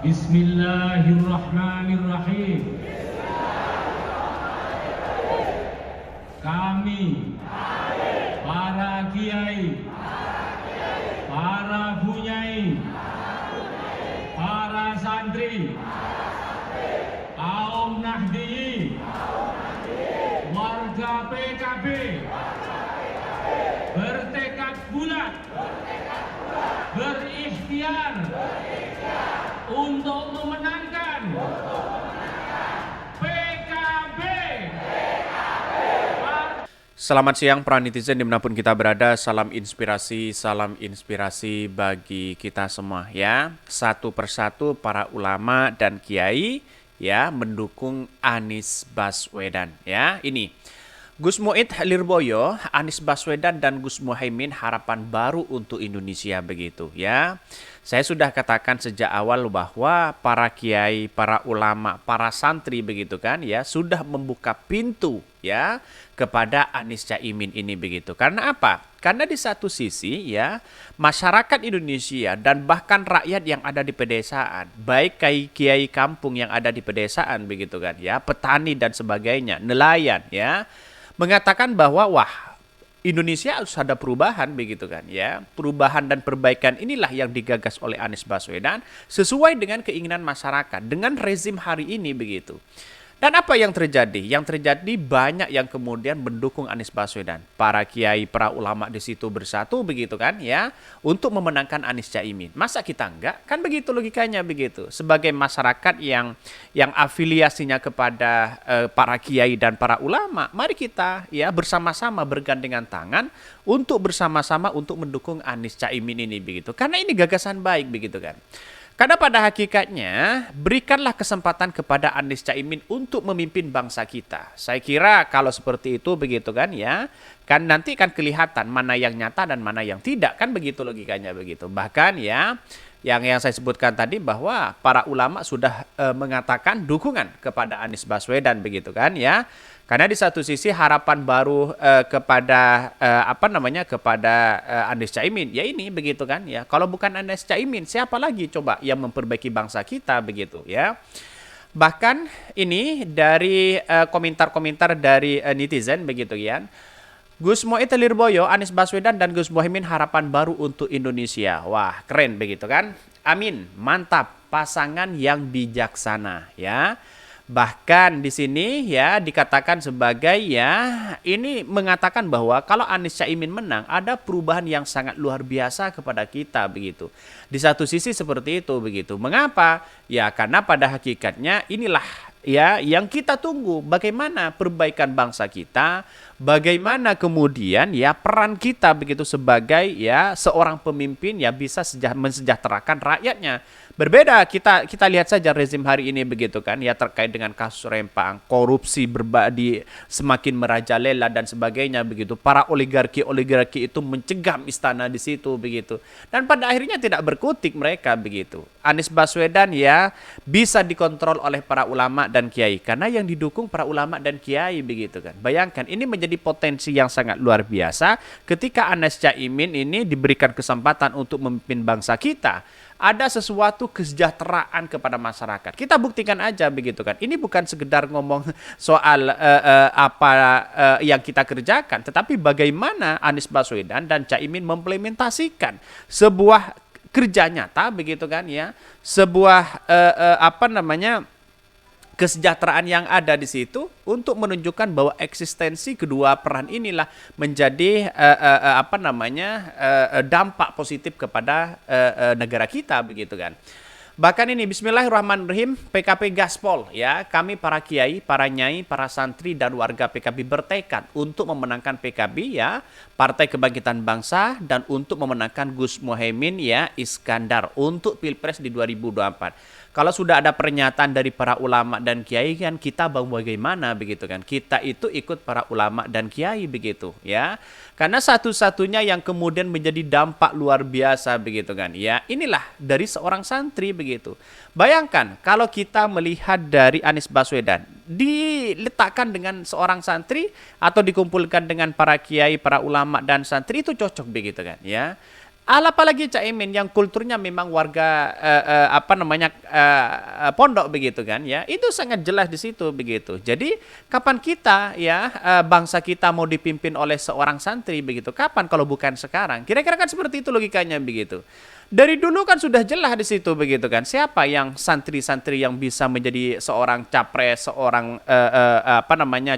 Bismillahirrahmanirrahim. Kami, para kiai, para bunyai, para santri, kaum Nahdiyin, warga PKB, bertekad bulat, berikhtiar untuk memenangkan PKB. Selamat siang para netizen dimanapun kita berada, salam inspirasi bagi kita semua ya. Satu persatu para ulama dan kiai ya mendukung Anies Baswedan ya. Ini Gus Muhyidd Lirboyo, Anies Baswedan dan Gus Muhaimin harapan baru untuk Indonesia begitu ya. Saya sudah katakan sejak awal bahwa para kiai, para ulama, para santri begitu kan ya sudah membuka pintu ya kepada Anies Caimin ini begitu. Karena apa? Karena di satu sisi ya masyarakat Indonesia dan bahkan rakyat yang ada di pedesaan, baik kiai kampung yang ada di pedesaan begitu kan ya, petani dan sebagainya, nelayan ya, mengatakan bahwa wah Indonesia harus ada perubahan begitu kan ya. Perubahan dan perbaikan inilah yang digagas oleh Anies Baswedan sesuai dengan keinginan masyarakat dengan rezim hari ini begitu. Dan apa yang terjadi? Yang terjadi banyak yang kemudian mendukung Anies Baswedan. Para kiai, para ulama di situ bersatu begitu kan ya untuk memenangkan Anies Caimin. Masa kita enggak? Kan begitu logikanya begitu. Sebagai masyarakat yang afiliasinya kepada para kiai dan para ulama, mari kita ya bersama-sama bergandengan tangan untuk bersama-sama untuk mendukung Anies Caimin ini begitu. Karena ini gagasan baik begitu kan. Karena pada hakikatnya, berikanlah kesempatan kepada Anies Caimin untuk memimpin bangsa kita. Saya kira kalau seperti itu begitu kan ya, kan nanti kan kelihatan mana yang nyata dan mana yang tidak, kan begitu logikanya begitu. Bahkan ya, yang saya sebutkan tadi bahwa para ulama sudah mengatakan dukungan kepada Anies Baswedan begitu kan ya. Karena di satu sisi harapan baru kepada Anies Caimin ya ini begitu kan ya. Kalau bukan Anies Caimin siapa lagi coba yang memperbaiki bangsa kita begitu ya. Bahkan ini dari komentar-komentar dari netizen begitu ya. Gus Muhyidd Lirboyo, Anies Baswedan dan Gus Muhaimin harapan baru untuk Indonesia. Wah, keren begitu kan? Amin, mantap, pasangan yang bijaksana ya. Bahkan di sini ya dikatakan sebagai ya ini mengatakan bahwa kalau Anies Caimin menang ada perubahan yang sangat luar biasa kepada kita begitu. Di satu sisi seperti itu begitu. Mengapa? Ya karena pada hakikatnya inilah ya yang kita tunggu, bagaimana perbaikan bangsa kita, bagaimana kemudian ya peran kita begitu sebagai ya seorang pemimpin ya bisa mensejahterakan rakyatnya. Berbeda kita lihat saja rezim hari ini begitu kan ya terkait dengan kasus rempang, korupsi semakin merajalela dan sebagainya begitu. Para oligarki itu mencegam istana di situ begitu. Dan pada akhirnya tidak berkutik mereka begitu. Anies Baswedan ya bisa dikontrol oleh para ulama dan kiai karena yang didukung para ulama dan kiai begitu kan. Bayangkan ini menjadi potensi yang sangat luar biasa ketika Anies Caimin ini diberikan kesempatan untuk memimpin bangsa kita. Ada sesuatu kesejahteraan kepada masyarakat. Kita buktikan aja begitu kan. Ini bukan sekedar ngomong soal yang kita kerjakan, tetapi bagaimana Anies Baswedan dan Caimin memplementasikan sebuah kerja nyata begitu kan ya. Sebuah kesejahteraan yang ada di situ untuk menunjukkan bahwa eksistensi kedua peran inilah menjadi dampak positif kepada negara kita begitu kan. Bahkan ini bismillahirrahmanirrahim PKP Gaspol ya, kami para kiai, para nyai, para santri dan warga PKB bertekad untuk memenangkan PKB ya, Partai Kebangkitan Bangsa dan untuk memenangkan Gus Muhaimin ya Iskandar untuk Pilpres di 2024. Kalau sudah ada pernyataan dari para ulama dan kiai kan kita bagaimana begitu kan. Kita itu ikut para ulama dan kiai begitu ya. Karena satu-satunya yang kemudian menjadi dampak luar biasa begitu kan. Ya, inilah dari seorang santri begitu. Bayangkan kalau kita melihat dari Anies Baswedan diletakkan dengan seorang santri atau dikumpulkan dengan para kiai, para ulama dan santri itu cocok begitu kan ya. Apalagi Caimin yang kulturnya memang warga pondok begitu kan ya. Itu sangat jelas di situ begitu. Jadi kapan kita ya bangsa kita mau dipimpin oleh seorang santri begitu? Kapan kalau bukan sekarang? Kira-kira kan seperti itu logikanya begitu. Dari dulu kan sudah jelas di situ begitu kan. Siapa yang santri-santri yang bisa menjadi seorang capres, seorang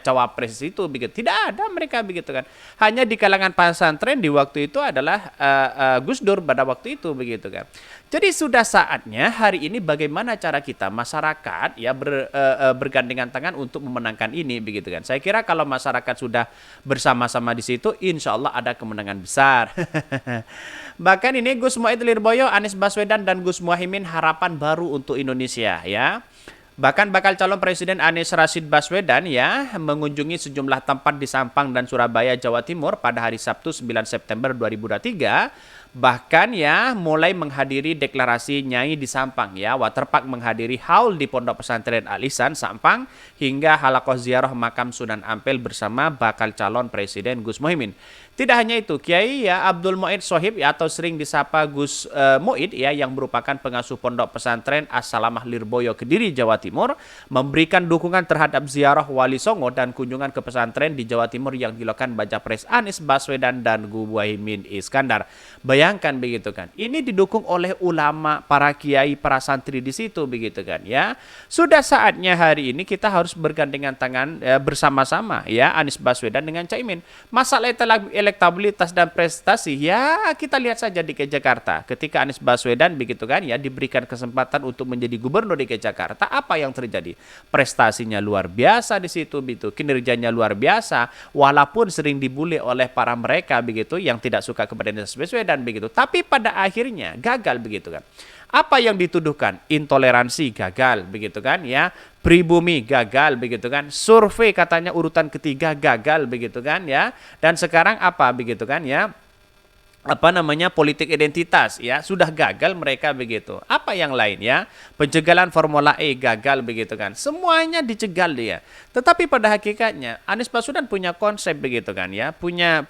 cawapres itu begitu. Tidak ada mereka begitu kan. Hanya di kalangan pesantren di waktu itu adalah Gus Dur pada waktu itu begitu kan. Jadi sudah saatnya hari ini bagaimana cara kita masyarakat ya bergandengan tangan untuk memenangkan ini begitu kan. Saya kira kalau masyarakat sudah bersama-sama di situ, insya Allah ada kemenangan besar. Bahkan ini Gus Muhyiddin Lirboyo, Anies Baswedan dan Gus Muhaimin harapan baru untuk Indonesia ya. Bahkan bakal calon presiden Anies Rashid Baswedan ya mengunjungi sejumlah tempat di Sampang dan Surabaya, Jawa Timur pada hari Sabtu 9 September 2023. Bahkan ya mulai menghadiri deklarasi Nyai di Sampang ya, Waterpark menghadiri haul di Pondok Pesantren Al Ihsan Sampang hingga halakoh ziarah makam Sunan Ampel bersama bakal calon presiden Gus Muhaimin. Tidak hanya itu, Kiai ya Abdul Muid Sohib ya, atau sering disapa Gus Muid ya, yang merupakan pengasuh Pondok Pesantren As-Salamah Lirboyo Kediri Jawa Timur memberikan dukungan terhadap ziarah Wali Songo dan kunjungan ke pesantren di Jawa Timur yang dilakukan Baca Pres Anies Baswedan dan Gus Muhaimin Iskandar. Bayangkan begitu kan. Ini didukung oleh ulama, para kiai, para santri di situ begitu kan ya. Sudah saatnya hari ini kita harus bergandengan tangan bersama-sama ya Anies Baswedan dengan Caimin. Masalah elektabilitas dan prestasi ya kita lihat saja di Jakarta. Ketika Anies Baswedan begitu kan ya diberikan kesempatan untuk menjadi gubernur DKI Jakarta, apa yang terjadi? Prestasinya luar biasa di situ begitu, kinerjanya luar biasa walaupun sering dibully oleh para mereka begitu yang tidak suka kepada Anies Baswedan begitu. Tapi pada akhirnya gagal begitu kan. Apa yang dituduhkan? Intoleransi gagal begitu kan ya. Pribumi gagal begitu kan. Survei katanya urutan ketiga gagal begitu kan ya. Dan sekarang apa begitu kan ya. Politik identitas ya sudah gagal mereka begitu. Apa yang lain ya? Pencegalan Formula E gagal begitu kan. Semuanya dicegal dia. Tetapi pada hakikatnya Anies Baswedan punya konsep begitu kan ya, punya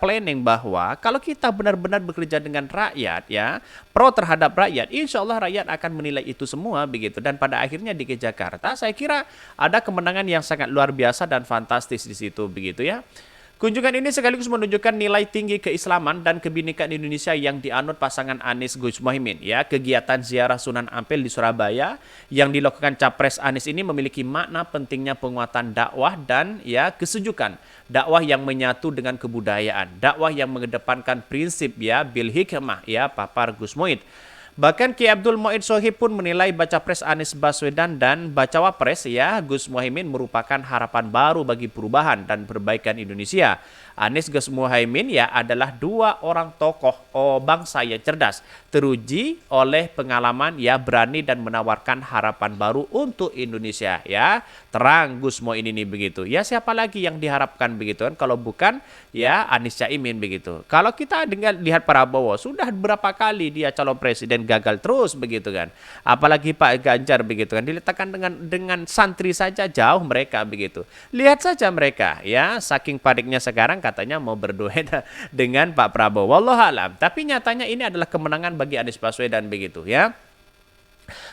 planning bahwa kalau kita benar-benar bekerja dengan rakyat ya, pro terhadap rakyat, insya Allah rakyat akan menilai itu semua begitu. Dan pada akhirnya di Jakarta saya kira ada kemenangan yang sangat luar biasa dan fantastis di situ begitu ya. Kunjungan ini sekaligus menunjukkan nilai tinggi keislaman dan kebinekaan Indonesia yang dianut pasangan Anies Gus Muhaimin. Ya, kegiatan ziarah Sunan Ampel di Surabaya yang dilakukan Capres Anies ini memiliki makna pentingnya penguatan dakwah dan ya kesejukan. Dakwah yang menyatu dengan kebudayaan, dakwah yang mengedepankan prinsip ya bil hikmah ya papar Gus Muhyiddin. Bahkan Ki Abdul Muid Sohib pun menilai baca pres Anies Baswedan dan bacawa pres ya Gus Muhaimin merupakan harapan baru bagi perubahan dan perbaikan Indonesia. Anies Gus Muhaimin ya adalah dua orang tokoh bangsa yang cerdas, teruji oleh pengalaman ya berani dan menawarkan harapan baru untuk Indonesia ya. Terang Gus Muhaimin ini begitu. Ya siapa lagi yang diharapkan begitu kan kalau bukan ya Anies Caimin begitu. Kalau kita lihat Prabowo sudah berapa kali dia calon presiden gagal terus begitu kan. Apalagi Pak Ganjar begitu kan diletakkan dengan santri saja jauh mereka begitu. Lihat saja mereka ya saking paniknya sekarang katanya mau berduet dengan Pak Prabowo. Wallahualam. Tapi nyatanya ini adalah kemenangan bagi Anies Baswedan begitu ya.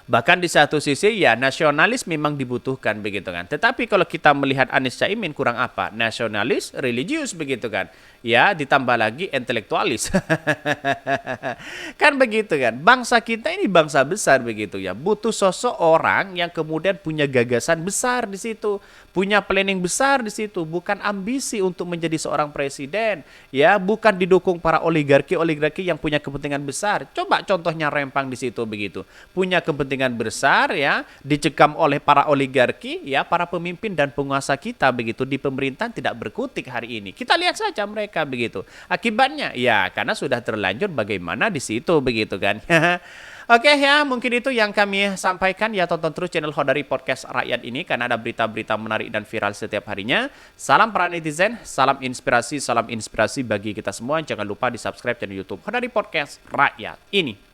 Bahkan di satu sisi ya nasionalis memang dibutuhkan begitu kan. Tetapi kalau kita melihat Anies Caimin kurang apa? Nasionalis, religius begitu kan. Ya ditambah lagi intelektualis. Kan begitu kan. Bangsa kita ini bangsa besar begitu ya. Butuh sosok orang yang kemudian punya gagasan besar di situ. Punya planning besar di situ. Bukan ambisi untuk menjadi seorang presiden. Ya bukan didukung para oligarki yang punya kepentingan besar. Coba contohnya Rempang di situ begitu. Punya kepentingan besar ya. Dicekam oleh para oligarki ya. Para pemimpin dan penguasa kita begitu. Di pemerintahan tidak berkutik hari ini. Kita lihat saja mereka begitu. Akibatnya ya karena sudah terlanjur bagaimana di situ begitu kan. Oke ya, mungkin itu yang kami sampaikan ya. Tonton terus channel Khodari Podcast Rakyat ini karena ada berita-berita menarik dan viral setiap harinya. Salam para netizen, salam inspirasi bagi kita semua. Jangan lupa di subscribe channel YouTube Khodari Podcast Rakyat ini.